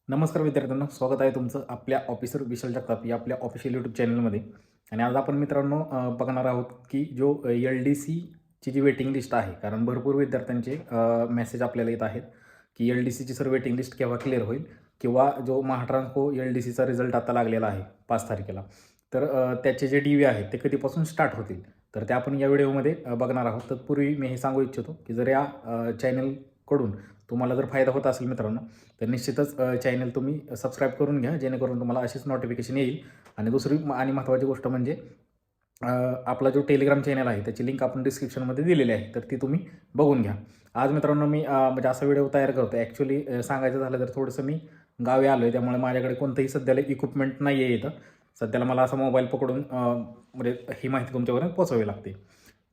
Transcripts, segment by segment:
नमस्कार विद्यार्थ्यांनो, स्वागत आहे तुमचं आपल्या ऑफिसर विशाल जगताप या आपल्या ऑफिशियल यूट्यूब चॅनलमध्ये. आणि आज आपण मित्रांनो बघणार आहोत की जो LDCची जी वेटिंग लिस्ट आहे, कारण भरपूर विद्यार्थ्यांचे मेसेज आपल्याला येत आहेत की LDCची सर वेटिंग लिस्ट केव्हा क्लिअर होईल, किंवा जो महाट्रान्सको LDCचा रिझल्ट आता लागलेला आहे 5 तारखेला, तर त्याचे जे DV आहेत ते कधीपासून स्टार्ट होतील, तर ते आपण या व्हिडिओमध्ये बघणार आहोत. तत्पूर्वी मी हे सांगू इच्छितो की जर या चॅनलकडून तुम्हाला जर फायदा होत असेल मित्रांनो, तर निश्चितच चॅनल तुम्ही सबस्क्राईब करून घ्या, जेणेकरून तुम्हाला अशीच नोटिफिकेशन येईल. आणि दुसरी आणि महत्त्वाची गोष्ट म्हणजे आपला जो टेलिग्राम चॅनल आहे त्याची लिंक आपण डिस्क्रिप्शनमध्ये दिलेली आहे, तर ती तुम्ही बघून घ्या. आज मित्रांनो मी म्हणजे असा व्हिडिओ तयार करतो. ॲक्च्युली सांगायचं झालं तर थोडंसं मी गावी आलो आहे, त्यामुळे माझ्याकडे कोणतंही सध्याला इक्विपमेंट नाही आहे इथं. सध्याला मला असा मोबाईल पकडून म्हणजे ही माहिती तुमच्यापर्यंत पोहोचवावी लागते.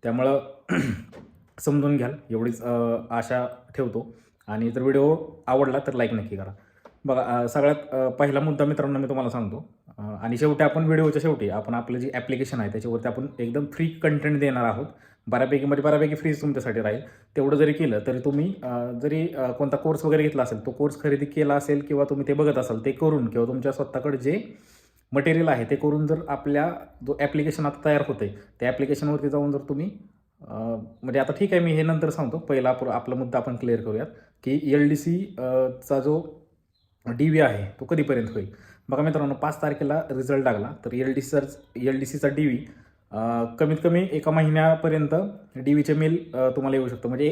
त्यामुळं समजून घ्याल एवढीच आशा ठेवतो. आणि जर व्हिडिओ आवडला तर लाईक नक्की करा. बघा, सगळ्यात पहिला मुद्दा मित्रांनो मी तुम्हाला सांगतो. आणि शेवटी आपण व्हिडिओच्या शेवटी आपण आपलं जे ॲप्लिकेशन आहे त्याच्यावरती आपण एकदम फ्री कंटेंट देणार आहोत. बऱ्यापैकी फ्रीज तुमच्यासाठी राहील. तेवढं जरी केलं तरी तुम्ही जरी कोणता कोर्स वगैरे घेतला असेल, तो कोर्स खरेदी केला असेल किंवा तुम्ही ते बघत असाल, ते करून किंवा तुमच्या स्वतःकडे जे मटेरियल आहे ते करून जर आपल्या जो ॲप्लिकेशन आता तयार होतं आहे त्या ॲप्लिकेशनवरती जाऊन जर तुम्ही म्हणजे आता ठीक आहे, मी हे नंतर सांगतो. पहिला आपला मुद्दा आपण क्लिअर करूयात की LDC चा जो DV आहे तो कधीपर्यंत होईल. बघा मित्रांनो, 5 तारखेला रिझल्ट लागला, तर LDCचा DV कमीत कमी एका महिन्यापर्यंत DVचे मेल तुम्हाला येऊ शकतो. म्हणजे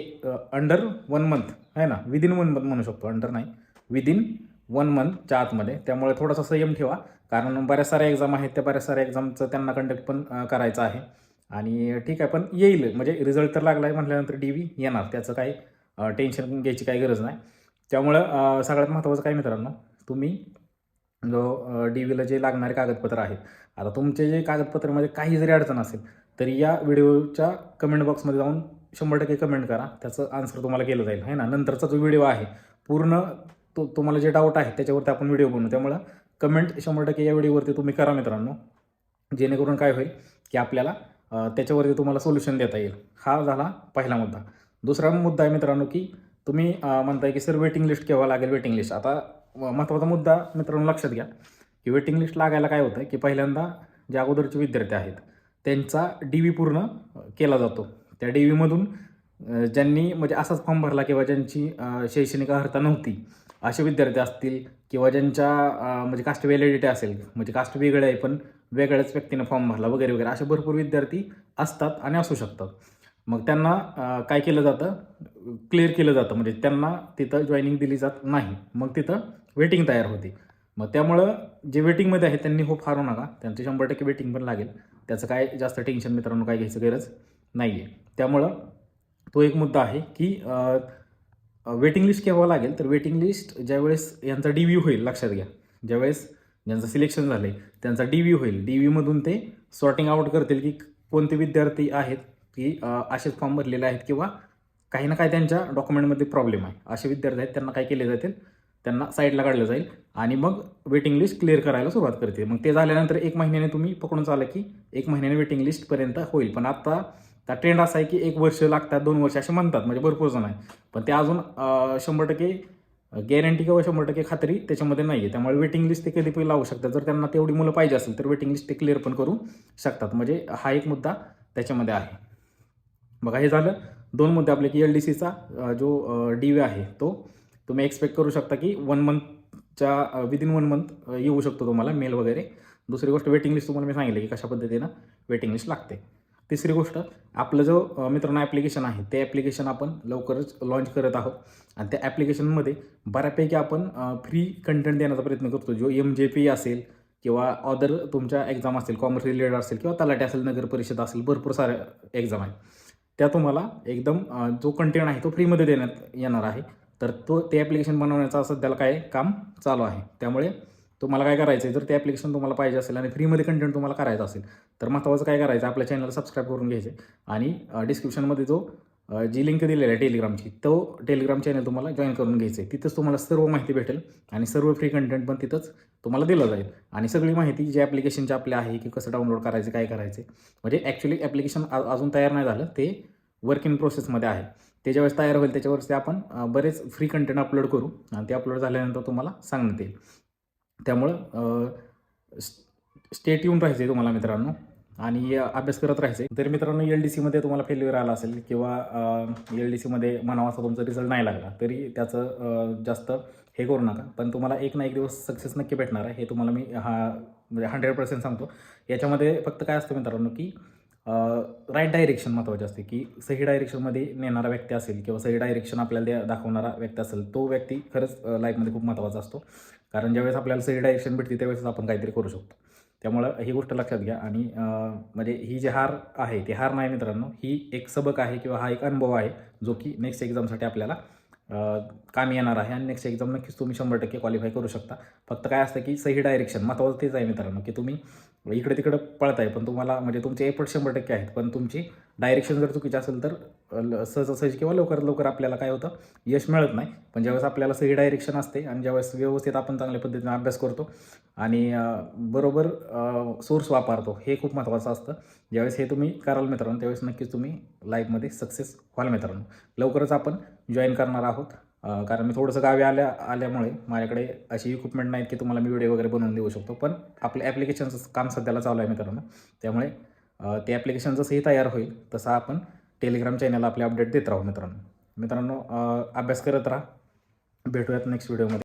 अंडर 1 मंथ आहे ना, विदिन 1 मंथ म्हणू शकतो, अंडर नाही, विदिन 1 मंथच्या आतमध्ये. त्यामुळे थोडासा संयम ठेवा, कारण बऱ्याच साऱ्या एक्झाम आहेत, त्या बऱ्याच साऱ्या एक्झामचं त्यांना कंडक्ट पण करायचं आहे. आणि ठीक आहे, पण येईल, म्हणजे रिझल्ट तर लागला आहे म्हटल्यानंतर DV येणार, त्याचं काही टेन्शन घ्यायची काही गरज नाही. त्यामुळं सगळ्यात महत्त्वाचं काय मित्रांनो, तुम्ही जो DVला जे लागणारे कागदपत्र आहेत, आता तुमचे जे कागदपत्रामध्ये काही जरी अडचण असेल तर या व्हिडिओच्या कमेंट बॉक्समध्ये जाऊन 100% कमेंट करा, त्याचं आन्सर तुम्हाला केलं जाईल आहे ना. नंतरचा जो व्हिडिओ आहे पूर्ण तुम्हाला जे डाऊट आहे त्याच्यावरती आपण व्हिडिओ बनवू. त्यामुळं कमेंट 100% या व्हिडिओवरती तुम्ही करा मित्रांनो, जेणेकरून काय होईल की आपल्याला त्याच्यावरती तुम्हाला सोल्युशन देता येईल. हा झाला पहिला मुद्दा. दुसरा मुद्दा आहे मित्रांनो की तुम्ही म्हणताय की सर वेटिंग लिस्ट केव्हा लागेल. वेटिंग लिस्ट आता महत्त्वाचा मुद्दा मित्रांनो लक्षात घ्या की वेटिंग लिस्ट लागायला काय होतं की पहिल्यांदा जे अगोदरचे विद्यार्थी आहेत त्यांचा DV पूर्ण केला जातो. त्या DVमधून ज्यांनी म्हणजे असाच फॉर्म भरला किंवा ज्यांची शैक्षणिक अर्हता नव्हती असे विद्यार्थी असतील, किंवा ज्यांच्या म्हणजे कास्ट व्हॅलिडिटी असेल, म्हणजे कास्ट वेगळं आहे पण वेगळ्याच व्यक्तीनं फॉर्म भरला वगैरे वगैरे, असे भरपूर विद्यार्थी असतात आणि असू शकतात. मग त्यांना काय केलं जातं, क्लिअर केलं जातं, म्हणजे त्यांना तिथं जॉईनिंग दिली जात नाही. मग तिथं वेटिंग तयार होते. मग त्यामुळं जे वेटिंगमध्ये आहेत त्यांनी होप हारू नका, त्यांचं 100% वेटिंग पण लागेल. त्याचं काय जास्त टेन्शन मित्रांनो काय घ्यायचं गरज नाही आहे. त्यामुळं तो एक मुद्दा आहे की वेटिंग लिस्ट केव्हा लागेल. तर वेटिंग लिस्ट ज्यावेळेस यांचा DV होईल, लक्षात घ्या, ज्यावेळेस ज्यांचं सिलेक्शन झालं आहे त्यांचा DV होईल, DVमधून ते सॉर्टिंग आउट करतील की कोणते विद्यार्थी आहेत की असेच फॉर्म भरलेले आहेत किंवा काही ना काही त्यांच्या डॉक्युमेंटमध्ये प्रॉब्लेम आहे, असे विद्यार्थी आहेत, त्यांना काय केले जातील, त्यांना साईडला काढलं जाईल आणि मग वेटिंग लिस्ट क्लिअर करायला सुरुवात करते. मग ते झाल्यानंतर 1 महिन्याने तुम्ही पकडून चाला की 1 महिन्याने वेटिंग लिस्टपर्यंत होईल. पण आता ट्रेंड असा आहे की 1 वर्ष लागतात, 2 वर्ष असे म्हणतात, म्हणजे भरपूर जण आहे. पण ते अजून 100% गॅरंटी किंवा 100% खात्री त्याच्यामध्ये नाही आहे. त्यामुळे वेटिंग लिस्ट ते कधी पण लावू शकतात. जर त्यांना तेवढी मुलं पाहिजे असेल तर वेटिंग लिस्ट ते क्लिअर पण करू शकतात. म्हणजे हा एक मुद्दा त्याच्यामध्ये आहे. बघा, हे झालं 2 मुद्दे आपले की LDCचा जो DV आहे तो तुम्ही एक्सपेक्ट करू शकता की 1 मंथच्या विदिन 1 मंथ येऊ शकतो तुम्हाला मेल वगैरे. दुसरी गोष्ट, वेटिंग लिस्ट तुम्हाला मी सांगितलं की कशा पद्धतीनं वेटिंग लिस्ट लागते. तिसरी गोष्ट, आपलं जो मित्रांनो ॲप्लिकेशन आहे ते ॲप्लिकेशन आपण लवकरच लॉन्च करत आहोत. आणि त्या ॲप्लिकेशनमध्ये बऱ्यापैकी आपण फ्री कंटेंट देण्याचा प्रयत्न करतो. जो MJP असेल किंवा अदर तुमच्या एक्झाम असतील, कॉमर्स रिलेटेड असेल किंवा तलाठी असेल, नगर परिषद असेल, भरपूर साऱ्या एक्झाम आहेत, त्या तुम्हाला एकदम जो कंटेंट आहे तो फ्रीमध्ये देण्यात येणार आहे. तर ते ॲप्लिकेशन बनवण्याचा सध्याला काय काम चालू आहे. त्यामुळे तुम्हाला काय करायचं आहे, जर ते ॲप्लिकेशन तुम्हाला पाहिजे असेल आणि फ्रीमध्ये कंटेंट तुम्हाला करायचं असेल तर महत्त्वाचं काय करायचं, आपल्या चॅनलला सबस्क्राईब करून घ्यायचं आणि डिस्क्रिप्शनमध्ये जी लिंक दिलेली आहे टेलिग्रामची, तो टेलिग्राम चॅनल तुम्हाला जॉईन करून घ्यायचं आहे. तिथंच तुम्हाला सर्व माहिती भेटेल आणि सर्व फ्री कंटेंट पण तिथंच तुम्हाला दिलं जाईल. आणि सगळी माहिती जे ॲप्लिकेशनचे आपले आहे की कसं डाउनलोड करायचं, काय करायचं, म्हणजे ॲक्च्युली ॲप्लिकेशन अजून तयार नाही झालं, ते वर्क इन प्रोसेसमध्ये आहे. ते ज्यावेळेस तयार होईल त्याच्यावरती आपण बरेच फ्री कंटेंट अपलोड करू आणि ते अपलोड झाल्यानंतर तुम्हाला सांगण्यात येईल. त्यामुळं स्टे ट्यून राहायचं आहे तुम्हाला मित्रांनो आणि अभ्यास करत राहायचं आहे. तर मित्रांनो LDCमध्ये तुम्हाला फेल्युअर आला असेल किंवा LDCमध्ये म्हणावा असा तुमचा रिझल्ट नाही लागला तरी त्याचं जास्त हे करू नका. पण तुम्हाला एक ना एक दिवस सक्सेस नक्की भेटणार आहे, हे तुम्हाला मी म्हणजे 100% सांगतो. याच्यामध्ये फक्त काय असतं मित्रांनो की राईट डायरेक्शन महत्त्वाचे असते, की सही डायरेक्शनमध्ये नेणारा व्यक्ती असेल किंवा सही डायरेक्शन आपल्याला दाखवणारा व्यक्ती असेल, तो व्यक्ती खरंच लाईफमध्ये खूप महत्त्वाचा असतो. कारण ज्यावेळेस आपल्याला सही डायरेक्शन भेटते त्यावेळेस आपण काहीतरी करू शकतो. त्यामुळं ही गोष्ट लक्षात घ्या आणि म्हणजे ही जी हार आहे ती हार नाही मित्रांनो, ही एक सबक आहे किंवा हा एक अनुभव आहे जो की नेक्स्ट एक्झामसाठी आपल्याला कामी येणार आहे आणि नेक्स्ट एक्झाम नक्कीच तुम्ही 100% क्वालिफाय करू शकता. फक्त काय असतं की सही डायरेक्शन महत्त्वाचं तेच आहे मित्रांनो, की तुम्ही इकडे तिकडं पळताय पण तुम्हाला म्हणजे तुमचे एफर्ट 100% आहेत, पण तुमची डायरेक्शन जर चुकीची असेल तर सहजासहजी किंवा लवकरात लवकर आपल्याला काय होतं, यश मिळत नाही. पण ज्यावेळेस आपल्याला सही डायरेक्शन असते आणि ज्यावेळेस व्यवस्थित आपण चांगल्या पद्धतीने अभ्यास करतो आणि बरोबर सोर्स वापरतो, हे खूप महत्त्वाचं असतं. ज्यावेळेस हे तुम्ही कराल मित्रांनो त्यावेळेस नक्कीच तुम्ही लाईफमध्ये सक्सेस व्हाल मित्रांनो. लवकरच आपण जॉईन करणार आहोत. कारण मी थोडंसं गावी आल्यामुळे माझ्याकडे अशी इक्विपमेंट नाहीत की तुम्हाला मी व्हिडिओ वगैरे बनवून देऊ शकतो. पण आपलं ॲप्लिकेशनचं काम सध्याला चालू आहे मित्रांनो. त्यामुळे ते ॲप्लिकेशन जसंही तयार होईल तसं आपण टेलिग्राम चॅनलला आपले अपडेट देत राहू मित्रांनो. अभ्यास करत राहा. भेटूयात नेक्स्ट व्हिडिओमध्ये.